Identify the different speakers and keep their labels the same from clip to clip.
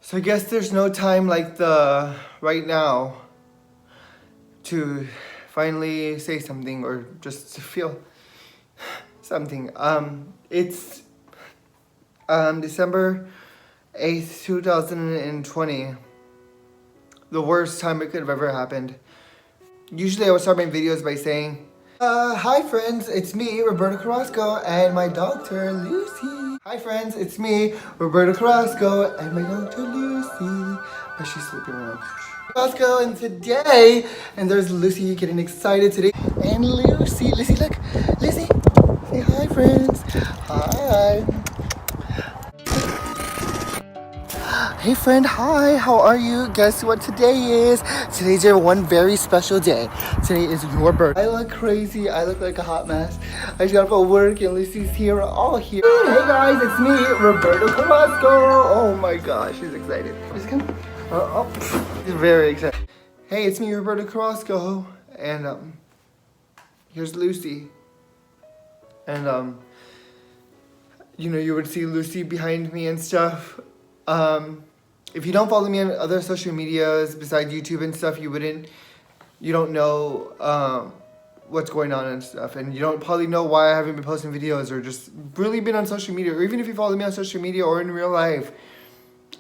Speaker 1: So I guess there's no time like the right now to finally say something or just to feel something. It's December 8th, 2020. The worst time it could have ever happened. Usually I would start my videos by saying, hi friends, it's me, Roberto Carrasco, and my daughter, Lucy. Hi friends, it's me, Roberto Carrasco, and my daughter, Lucy. Oh, she's sleeping right now. Carrasco, and today, and there's Lucy getting excited today. And Lucy, look, Lucy, say hi friends. Hi. Hey friend, hi, how are you? Guess what today is? Today's your one very special day. Today is your birthday. I look crazy, I look like a hot mess. I just got up at work and Lucy's here, we're all here. Hey guys, it's me, Roberto Carrasco. Oh my gosh, she's excited. She's she's very excited. Hey, it's me, Roberto Carrasco. And here's Lucy. And you know, you would see Lucy behind me and stuff. If you don't follow me on other social medias besides YouTube and stuff, you don't know, what's going on and stuff. And you don't probably know why I haven't been posting videos or just really been on social media. Or even if you follow me on social media or in real life.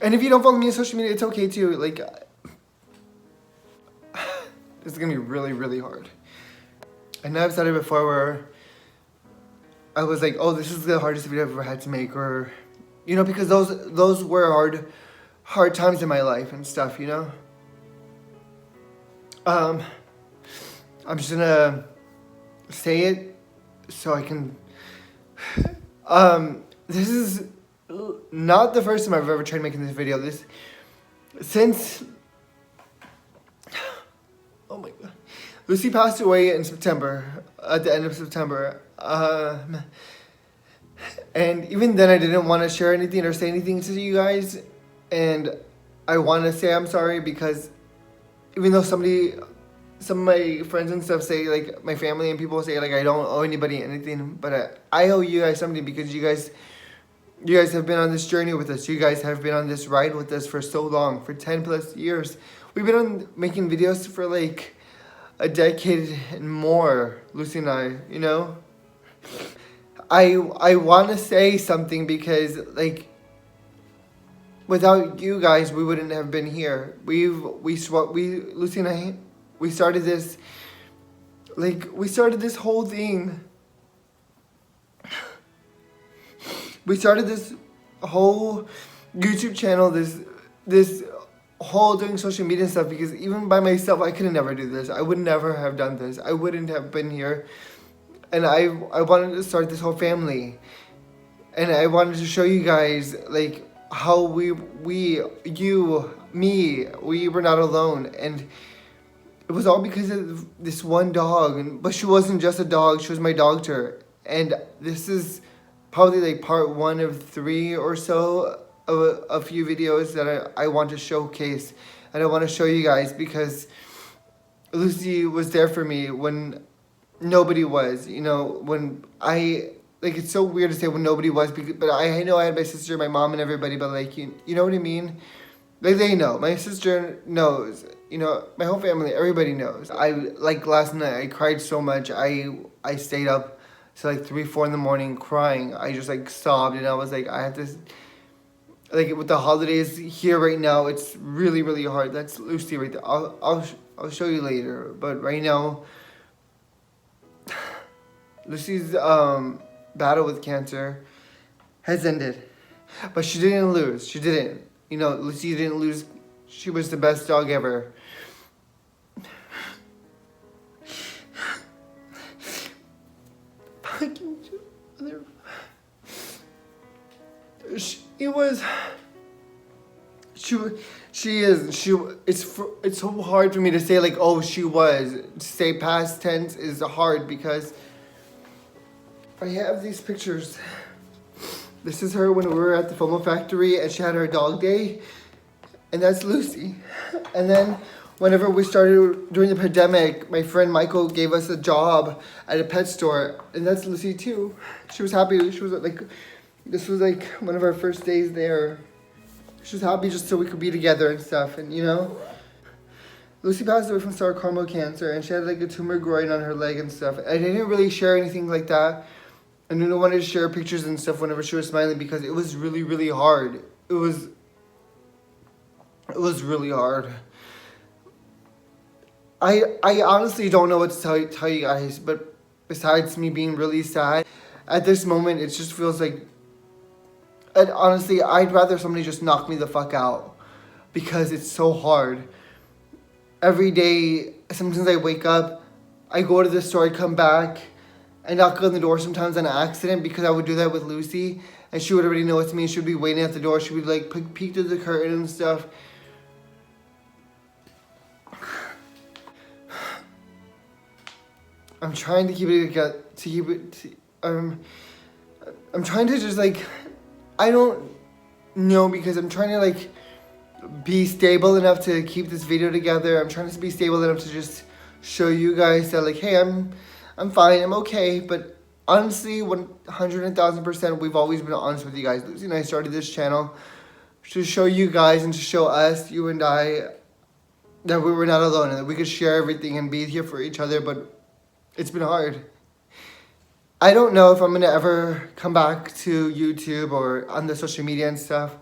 Speaker 1: And if you don't follow me on social media, it's okay too. Like, this is gonna be really, really hard. I know I've said it before where I was like, oh, this is the hardest video I've ever had to make, or, you know, because those were hard times in my life and stuff, you know? I'm just gonna say it so I can, this is not the first time I've ever tried making this video. Since, oh my God. Lucy passed away in September, at the end of September. And even then I didn't want to share anything or say anything to you guys. And I want to say I'm sorry because even though some of my friends and stuff say, like, my family and people say, like, I don't owe anybody anything. But I owe you guys something because you guys have been on this journey with us. You guys have been on this ride with us for so long, for 10 plus years. We've been on making videos for like a decade and more, Lucy and I, you know? I want to say something because, like, without you guys, we wouldn't have been here. Lucy and I, we started this whole thing. We started this whole YouTube channel, this whole doing social media and stuff, because even by myself, I could never do this. I would never have done this. I wouldn't have been here. And I wanted to start this whole family. And I wanted to show you guys, like, how we were not alone. And it was all because of this one dog. But she wasn't just a dog, she was my Doghter. And this is probably like part 1 of 3 or so of a few videos that I want to showcase. And I want to show you guys because Lucy was there for me when nobody was, you know, when it's so weird to say when nobody was, but I know I had my sister, my mom, and everybody, but, like, you know what I mean? Like, they know. My sister knows, you know, my whole family, everybody knows. Like, last night, I cried so much, I stayed up till, like, 3, 4 in the morning crying. I just, like, sobbed, and I was like, I have to, like, with the holidays here right now, it's really, really hard. That's Lucy right there. I'll show you later, but right now, Lucy's battle with cancer has ended. But she didn't lose. She didn't. You know, Lucy didn't lose. She was the best dog ever. It's so hard for me to say, like, oh, she was. To say past tense is hard because I have these pictures. This is her when we were at the FOMO factory and she had her dog day. And that's Lucy. And then whenever we started during the pandemic, my friend Michael gave us a job at a pet store. And that's Lucy too. She was happy. She was like, this was like one of our first days there. She was happy just so we could be together and stuff. And you know, Lucy passed away from sarcoma cancer, and she had like a tumor growing on her leg and stuff. I didn't really share anything like that. I didn't want to share pictures and stuff whenever she was smiling because it was really, really hard. It was really hard. I honestly don't know what to tell you guys, but besides me being really sad, at this moment it just feels like, and honestly, I'd rather somebody just knock me the fuck out because it's so hard. Every day, sometimes I wake up, I go to the store, I come back, I knock on the door sometimes on accident because I would do that with Lucy, and she would already know it's me. She would be waiting at the door. She would like peek through the curtain and stuff. I'm trying to keep it I'm trying to just like, I don't know, because I'm trying to like be stable enough to keep this video together. I'm trying to be stable enough to just show you guys that like, hey, I'm fine, I'm okay. But honestly, 110,000%, we've always been honest with you guys. Lucy and I started this channel to show you guys and to show us, you and I, that we were not alone and that we could share everything and be here for each other. But it's been hard. I don't know if I'm gonna ever come back to YouTube or on the social media and stuff.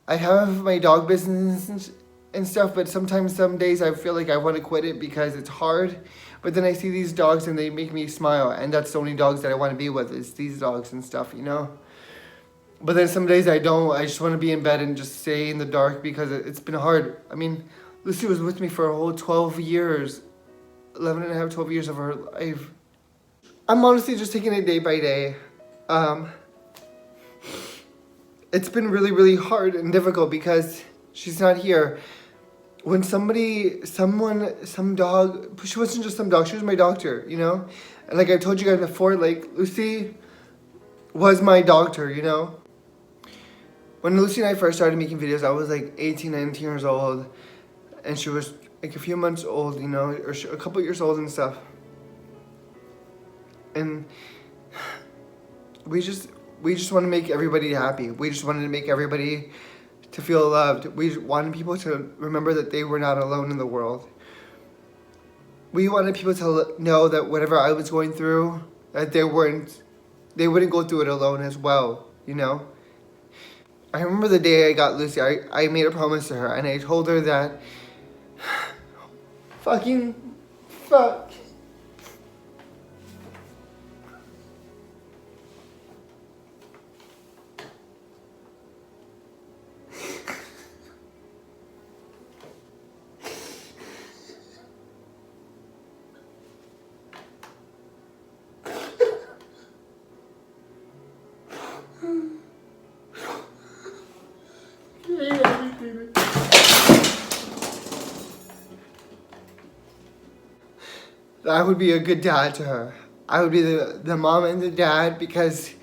Speaker 1: I have my dog business and stuff, but sometimes, some days I feel like I want to quit it because it's hard. But then I see these dogs and they make me smile, and that's the only dogs that I want to be with, is these dogs and stuff, you know? But then some days I don't. I just want to be in bed and just stay in the dark because it's been hard. I mean, Lucy was with me for a whole 12 years. 11 and a half, 12 years of her life. I'm honestly just taking it day by day. It's been really, really hard and difficult because she's not here. When some dog, she wasn't just some dog, she was my doctor, you know? And like I told you guys before, like Lucy was my doctor, you know? When Lucy and I first started making videos, I was like 18, 19 years old. And she was like a few months old, you know, or a couple years old and stuff. And we just want to make everybody happy. We just wanted to make everybody to feel loved. We wanted people to remember that they were not alone in the world. We wanted people to know that whatever I was going through, that they wouldn't go through it alone as well, you know? I remember the day I got Lucy, I made a promise to her, and I told her that fucking fuck. I would be a good dad to her. I would be the mom and the dad, because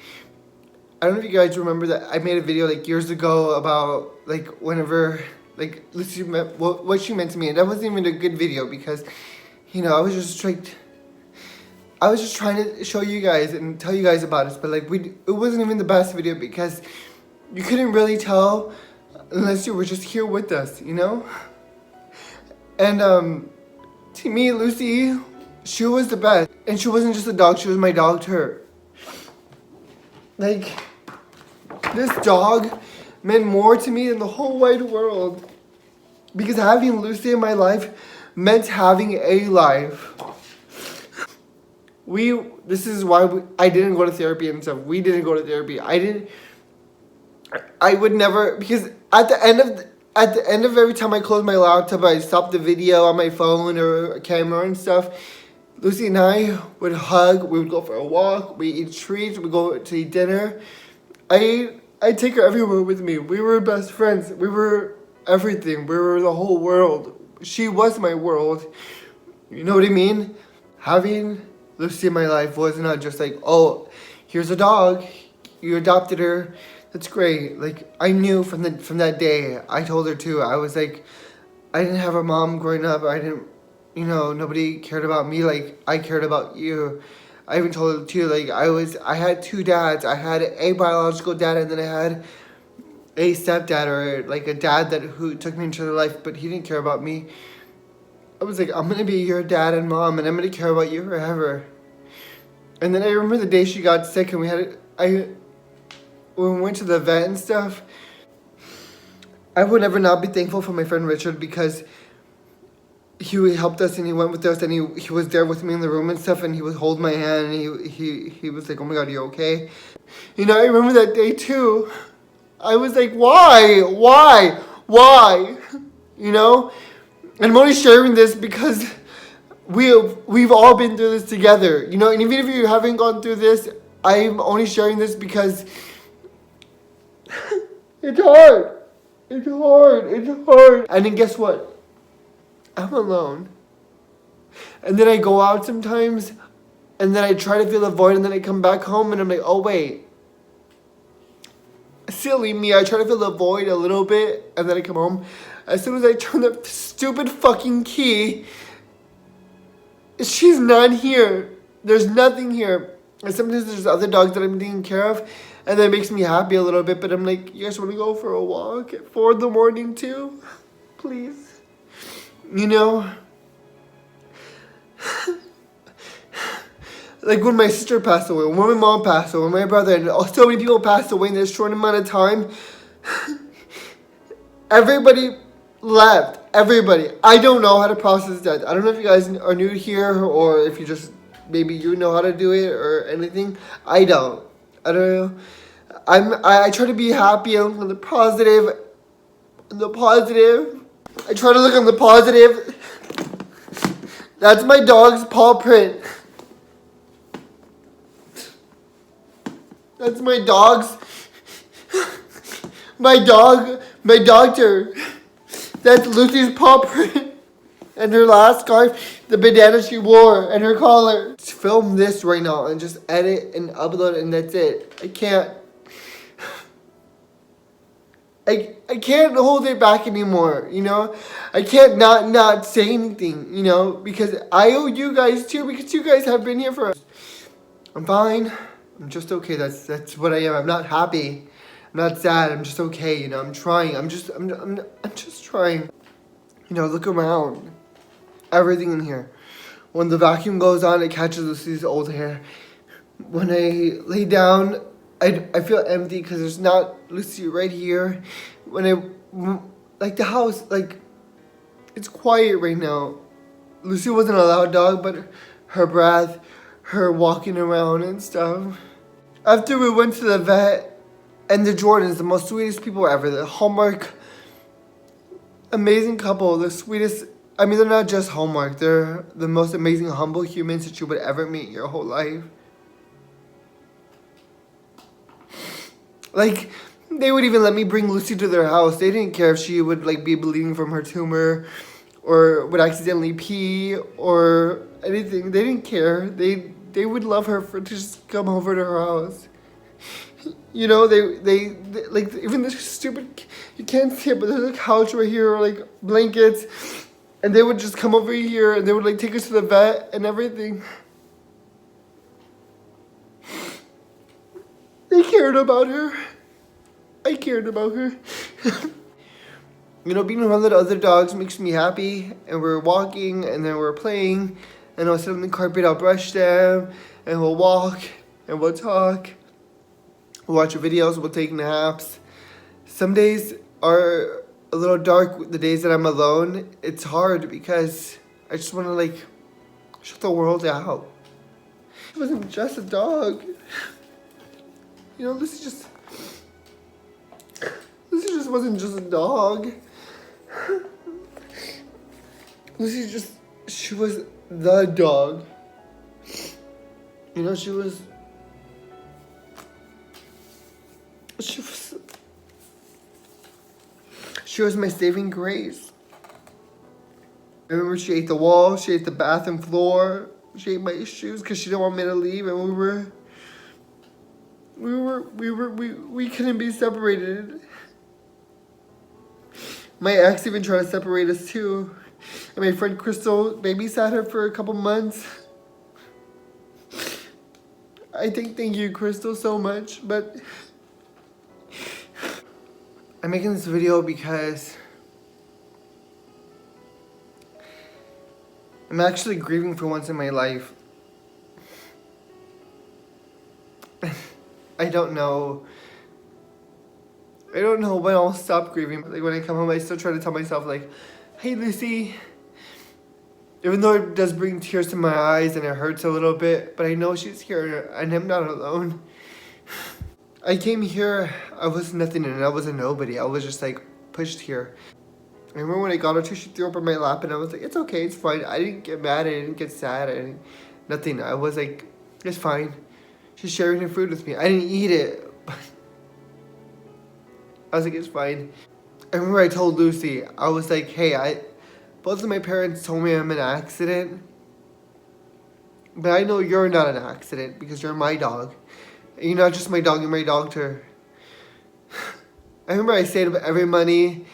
Speaker 1: I don't know if you guys remember that I made a video like years ago about like whenever like Lucy meant what she meant to me, and that wasn't even a good video because, you know, I was just trying to show you guys and tell you guys about it, but like it wasn't even the best video because you couldn't really tell unless you were just here with us, you know? And to me, Lucy, she was the best. And she wasn't just a dog, she was my doctor. Like, this dog meant more to me than the whole wide world. Because having Lucy in my life meant having a life. This is why I didn't go to therapy and stuff. We didn't go to therapy. I would never, because at the end of every time I closed my laptop, I stopped the video on my phone or a camera and stuff. Lucy and I would hug, we would go for a walk, we eat treats, we go to eat dinner. I'd take her everywhere with me. We were best friends. We were everything. We were the whole world. She was my world. You know what I mean? Having Lucy in my life was not just like, oh, here's a dog, you adopted her, that's great. Like, I knew from that day, I told her too, I was like, I didn't have a mom growing up, you know, nobody cared about me like I cared about you. I even told her too, like, I had two dads. I had a biological dad, and then I had a stepdad or like a dad that who took me into their life, but he didn't care about me. I was like, I'm gonna be your dad and mom, and I'm gonna care about you forever. And then I remember the day she got sick, and when we went to the vet and stuff. I would never not be thankful for my friend Richard because he helped us and he went with us and he was there with me in the room and stuff, and he would hold my hand and he was like, oh my God, you okay? You know, I remember that day too. I was like, why? You know? And I'm only sharing this because we've all been through this together, you know, and even if you haven't gone through this, I'm only sharing this because it's hard. It's hard. And then guess what? I'm alone. And then I go out sometimes, and then I try to fill the void, and then I come back home, and I'm like, oh wait. Silly me, I try to fill the void a little bit, and then I come home. As soon as I turn the stupid fucking key, she's not here. There's nothing here. And sometimes there's other dogs that I'm taking care of, and that makes me happy a little bit, but I'm like, you guys want to go for a walk at 4 in the morning too? Please. You know? Like when my sister passed away, when my mom passed away, when my brother, and so many people passed away in this short amount of time. Everybody left. Everybody. I don't know how to process that. I don't know if you guys are new here or if you just, maybe you know how to do it or anything. I don't know. I try to be happy and look on the positive. I try to look on the positive. That's my dog's paw print. That's my dog's. My Doghter. That's Lucy's paw print. And her last scarf, the bandana she wore, and her collar. Just film this right now and just edit and upload it, and that's it. I can't hold it back anymore, you know? I can't not say anything, you know? Because I owe you guys too, because you guys have been here for us. I'm fine. I'm just okay. That's what I am. I'm not happy. I'm not sad. I'm just okay, you know? I'm trying. I'm just trying. You know, look around. Everything in here. When the vacuum goes on, it catches Lucy's old hair. When I lay down, I feel empty because there's not Lucy right here. Like the house, like, it's quiet right now. Lucy wasn't a loud dog, but her breath, her walking around and stuff. After we went to the vet, and the Jordans, the most sweetest people ever, the Hallmark, amazing couple, the sweetest. I mean, they're not just Hallmark, they're the most amazing, humble humans that you would ever meet in your whole life. Like, they would even let me bring Lucy to their house. They didn't care if she would, like, be bleeding from her tumor or would accidentally pee or anything. They didn't care. They would love her to just come over to her house. You know, they like, even this stupid, you can't see it, but there's a couch right here, or like blankets, and they would just come over here and they would like take us to the vet and everything. They cared about her. I cared about her. You know, being around the other dogs makes me happy, and we're walking and then we're playing, and I'll sit on the carpet, I'll brush them, and we'll walk and we'll talk. We'll watch videos, we'll take naps. Some days are a little dark, the days that I'm alone. It's hard because I just want to like shut the world out. It wasn't just a dog. You know, Lucy just wasn't just a dog. She was the dog. You know, she was my saving grace. I remember she ate the wall, she ate the bathroom floor, she ate my shoes because she didn't want me to leave, and we couldn't be separated. My ex even tried to separate us too. And my friend Crystal babysat her for a couple months. I thank you, Crystal, so much, but I'm making this video because I'm actually grieving for once in my life. I don't know when I'll stop grieving. Like when I come home, I still try to tell myself like, hey Lucy, even though it does bring tears to my eyes and it hurts a little bit, but I know she's here and I'm not alone. I came here, I was nothing and I was a nobody. I was just like pushed here. I remember when I got her to, she threw up in my lap and I was like, it's okay, it's fine. I didn't get mad, I didn't get sad, nothing. I was like, it's fine. She's sharing her food with me. I didn't eat it, but I was like, it's fine. I remember I told Lucy, I was like, hey, both of my parents told me I'm an accident, but I know you're not an accident because you're my dog. And you're not just my dog, you're my Doghter. I remember I saved up every money.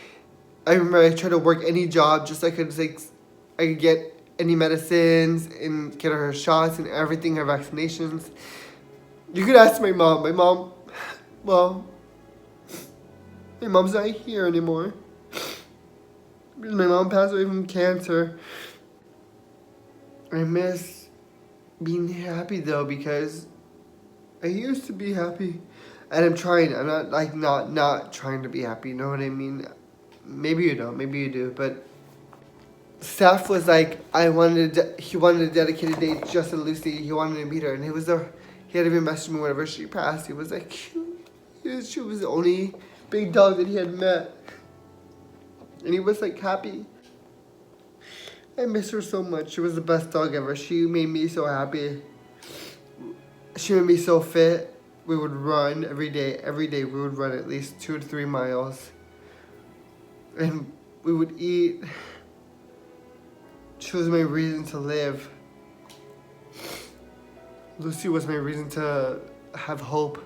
Speaker 1: I remember I tried to work any job just so I could get any medicines and get her shots and everything, her vaccinations. You could ask my mom. My mom's not here anymore. My mom passed away from cancer. I miss being happy though because I used to be happy. And I'm trying. I'm not like not trying to be happy, you know what I mean? Maybe you don't, maybe you do, but Steph was like, he wanted a dedicated day just to Lucy. He wanted to meet her, and he had even messaged me whenever she passed. He was like, she was the only big dog that he had met, and he was like happy. I miss her so much. She was the best dog ever. She made me so happy. She made me so fit. We would run every day. Every day we would run at least 2 to 3 miles. And we would eat. She was my reason to live. Lucy was my reason to have hope.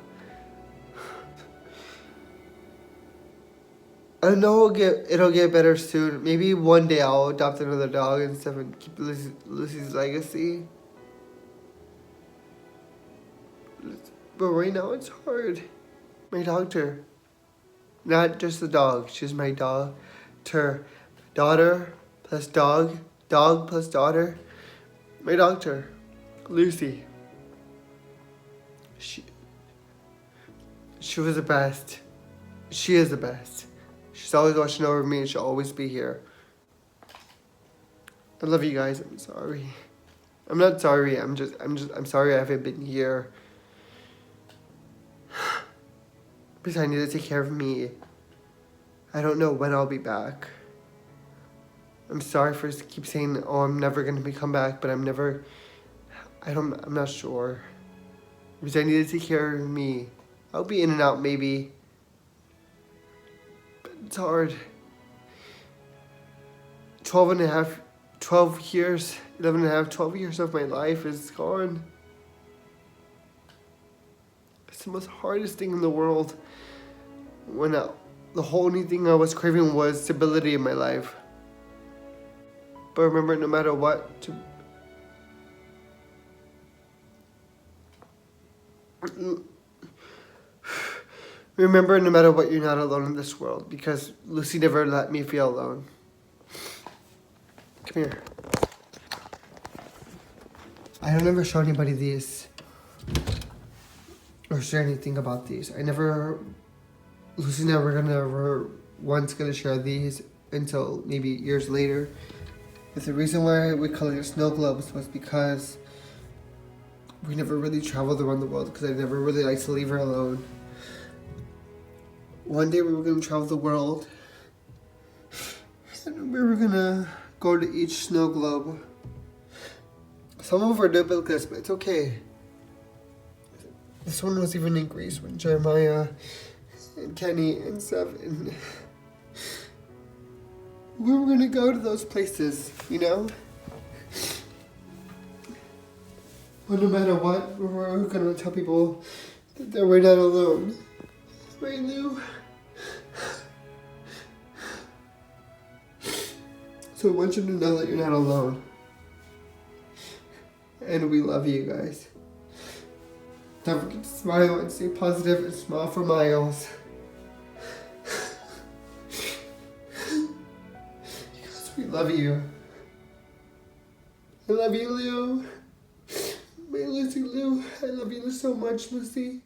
Speaker 1: I know it'll get better soon. Maybe one day I'll adopt another dog and stuff and keep Lucy's legacy. But right now it's hard. My Doghter. Not just the dog. She's my Doghter. Daughter plus dog. Dog plus daughter. My Doghter. Lucy. She was the best. She is the best. She's always watching over me and she'll always be here. I love you guys. I'm sorry. I'm not sorry. I'm sorry I haven't been here. Because I need to take care of me. I don't know when I'll be back. I'm sorry for keep saying, oh, I'm never going to come back, but I'm not sure. Because I need to take care of me. I'll be in and out maybe. But it's hard. 12 years of my life is gone. It's the most hardest thing in the world. When the only thing I was craving was stability in my life. But remember, no matter what, remember, no matter what, you're not alone in this world. Because Lucy never let me feel alone. Come here. I don't ever show anybody these. Or share anything about these. Lucy's never once gonna share these until maybe years later. But the reason why we call it snow globes was because we never really traveled around the world because I never really liked to leave her alone. One day we were gonna travel the world and we were gonna go to each snow globe. Some of them are duplicates, but it's okay. This one was even in Greece when Jeremiah and Kenny and stuff, and we were gonna go to those places, you know? But no matter what, we were gonna tell people that they were not alone. Right, Lou? So I want you to know that you're not alone. And we love you guys. Don't forget to smile and stay positive and smile for miles. We love you. I love you, Lou. My Lucy Lou. I love you so much, Lucy.